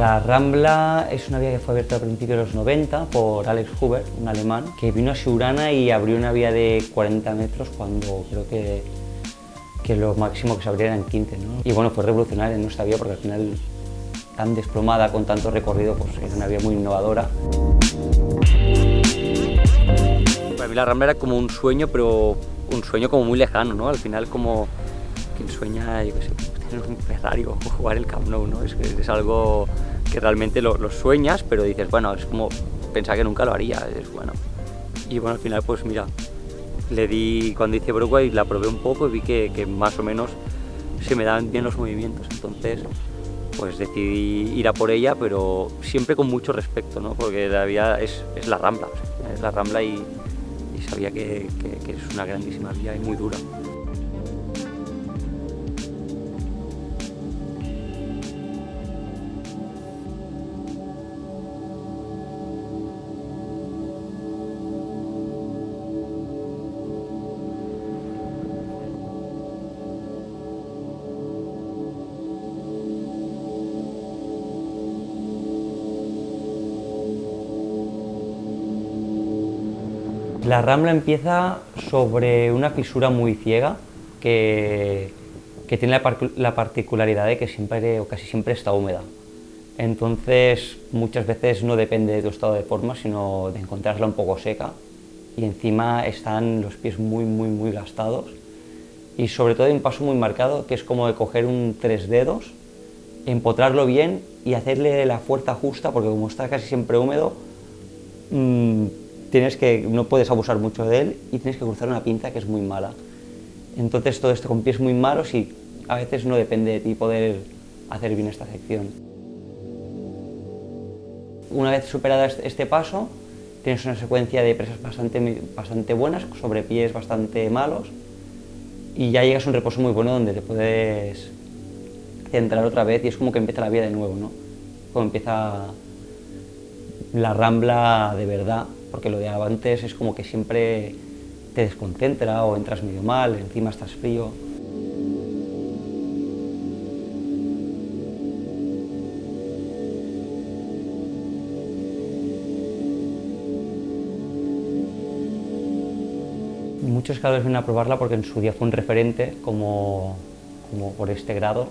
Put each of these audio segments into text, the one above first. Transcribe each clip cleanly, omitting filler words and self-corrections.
La Rambla es una vía que fue abierta a principios de los 90 por Alex Huber, un alemán, que vino a Siurana y abrió una vía de 40 metros cuando creo que lo máximo que se abría eran 15, ¿no? Y bueno, fue revolucionaria en esta vía porque al final, tan desplomada, con tanto recorrido, pues era una vía muy innovadora. Para mí la Rambla era como un sueño, pero un sueño como muy lejano, ¿no? Al final como quien sueña, yo qué sé, tener un Ferrari o jugar el Camp Nou, ¿no? Es algo que realmente lo sueñas, pero dices, bueno, es como pensar que nunca lo haría, es bueno. Y bueno, al final pues mira, le di, cuando hice Broadway la probé un poco y vi que más o menos se me daban bien los movimientos, entonces pues decidí ir a por ella, pero siempre con mucho respeto, ¿no? Porque la vía es la Rambla, o sea, es la Rambla y sabía que es una grandísima vía y muy dura. La Rambla empieza sobre una fisura muy ciega que tiene la particularidad de que siempre o casi siempre está húmeda. Entonces muchas veces no depende de tu estado de forma, sino de encontrarla un poco seca y encima están los pies muy gastados y sobre todo hay un paso muy marcado que es como de coger un 3 dedos, empotrarlo bien y hacerle la fuerza justa porque como está casi siempre húmedo, no puedes abusar mucho de él y tienes que cruzar una pinza que es muy mala. Entonces todo esto con pies muy malos y a veces no depende de ti poder hacer bien esta sección. Una vez superada este paso, tienes una secuencia de presas bastante buenas, sobre pies bastante malos y ya llegas a un reposo muy bueno donde te puedes centrar otra vez y es como que empieza la vía de nuevo, ¿no? Como empieza la Rambla de verdad, porque lo de antes es como que siempre te desconcentra o entras medio mal, encima estás frío. Muchos escaladores vienen a probarla porque en su día fue un referente como por este grado,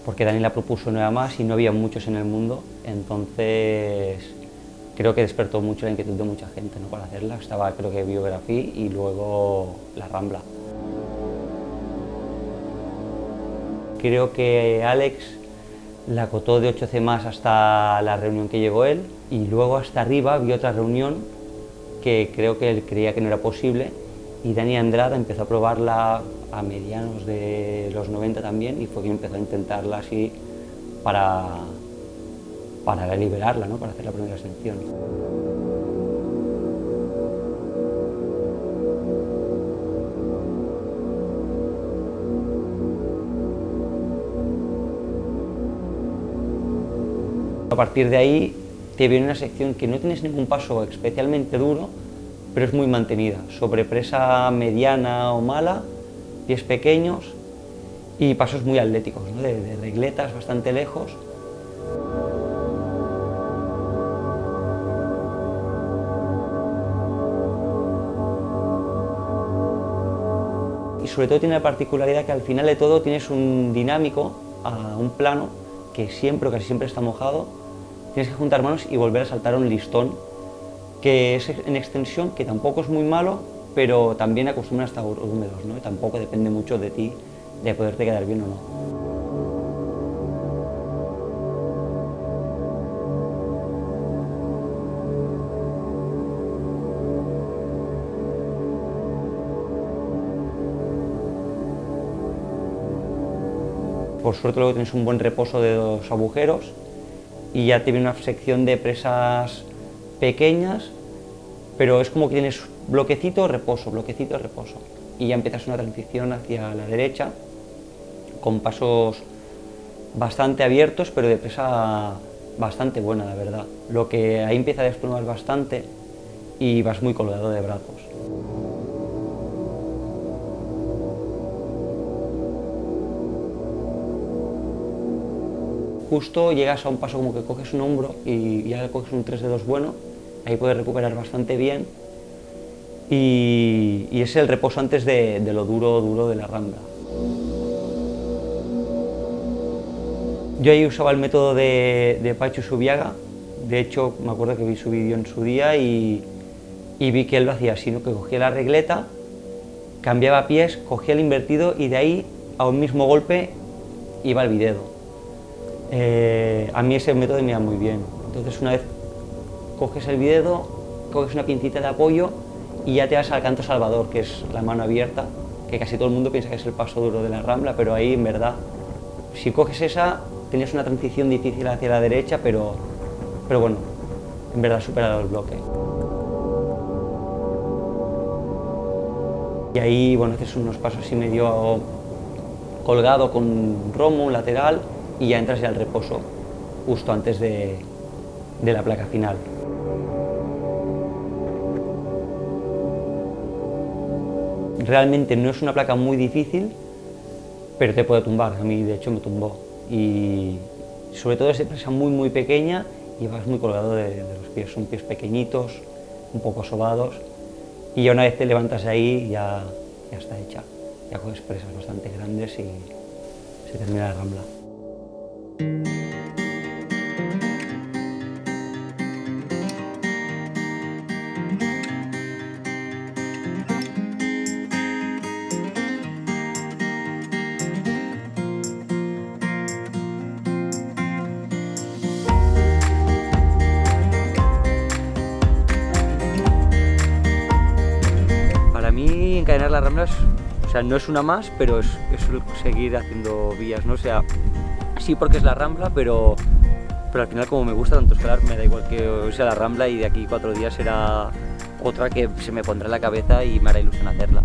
porque Dani la propuso nada más y no había muchos en el mundo, entonces creo que despertó mucho la inquietud de mucha gente, ¿no? Para hacerla. Estaba creo que Biografía y luego la Rambla. Creo que Alex la acotó de 8C más hasta la reunión que llegó él y luego hasta arriba vi otra reunión que creo que él creía que no era posible y Dani Andrada empezó a probarla a medianos de los 90 también y fue quien empezó a intentarla así para liberarla, ¿no? Para hacer la primera ascensión. A partir de ahí te viene una sección que no tienes ningún paso especialmente duro, pero es muy mantenida, sobre presa mediana o mala, pies pequeños y pasos muy atléticos, ¿no? de regletas bastante lejos. Y sobre todo tiene la particularidad que al final de todo tienes un dinámico a un plano que siempre o casi siempre está mojado, tienes que juntar manos y volver a saltar a un listón que es en extensión, que tampoco es muy malo, pero también acostumbra a estar húmedos, ¿no? Y tampoco depende mucho de ti de poderte quedar bien o no. Por suerte luego tienes un buen reposo de 2 agujeros y ya te viene una sección de presas pequeñas, pero es como que tienes bloquecito, reposo, bloquecito, reposo. Y ya empiezas una transición hacia la derecha con pasos bastante abiertos, pero de presa bastante buena, la verdad. Lo que ahí empieza a desplomar bastante y vas muy colgado de brazos. justo llegas a un paso como que coges un hombro y ya coges un 3 dedos bueno, ahí puedes recuperar bastante bien y es el reposo antes de lo duro de la rambla. Yo ahí usaba el método de Pacho Subiaga, de hecho me acuerdo que vi su vídeo en su día y vi que él lo hacía así, ¿no? Que cogía la regleta, cambiaba pies, cogía el invertido y de ahí a un mismo golpe iba el bidedo. A mí ese método me iba muy bien, entonces una vez coges el bidedo, coges una pincita de apoyo y ya te vas al canto salvador, que es la mano abierta, que casi todo el mundo piensa que es el paso duro de la rambla, pero ahí en verdad, si coges esa, tenías una transición difícil hacia la derecha, pero bueno, en verdad superado el bloque. Y ahí, bueno, haces unos pasos así medio colgado con un romo, un lateral, y ya entras ya al reposo, justo antes de la placa final. Realmente no es una placa muy difícil, pero te puede tumbar, a mí de hecho me tumbó. Y sobre todo es de presa muy pequeña y vas muy colgado de los pies, son pies pequeñitos, un poco sobados, y ya una vez te levantas de ahí ya está hecha, ya coges presas bastante grandes y se termina la rambla. Para mí encadenar las ramblas, o sea, no es una más, pero es seguir haciendo vías, ¿no? O sea, sí porque es la rambla, pero al final como me gusta tanto escalar, me da igual que sea la rambla y de aquí 4 días será otra que se me pondrá en la cabeza y me hará ilusión hacerla.